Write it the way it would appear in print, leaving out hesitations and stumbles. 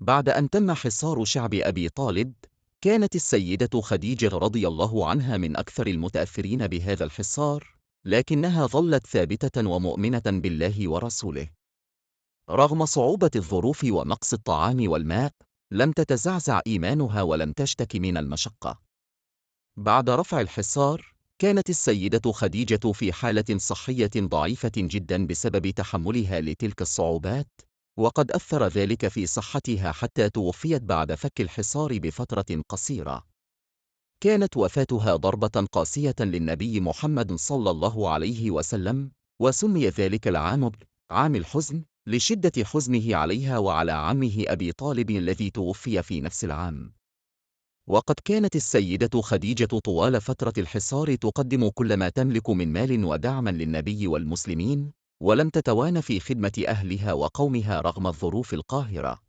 بعد أن تم حصار شعب أبي طالب، كانت السيدة خديجة رضي الله عنها من أكثر المتأثرين بهذا الحصار، لكنها ظلت ثابتة ومؤمنة بالله ورسوله. رغم صعوبة الظروف ونقص الطعام والماء، لم تتزعزع إيمانها ولم تشتك من المشقة. بعد رفع الحصار، كانت السيدة خديجة في حالة صحية ضعيفة جدا بسبب تحملها لتلك الصعوبات، وقد أثر ذلك في صحتها حتى توفيت بعد فك الحصار بفترة قصيرة. كانت وفاتها ضربة قاسية للنبي محمد صلى الله عليه وسلم، وسمي ذلك العام عام الحزن لشدة حزنه عليها وعلى عمه أبي طالب الذي توفي في نفس العام. وقد كانت السيدة خديجة طوال فترة الحصار تقدم كل ما تملك من مال ودعما للنبي والمسلمين، ولم تتوان في خدمة أهلها وقومها رغم الظروف القاهرة.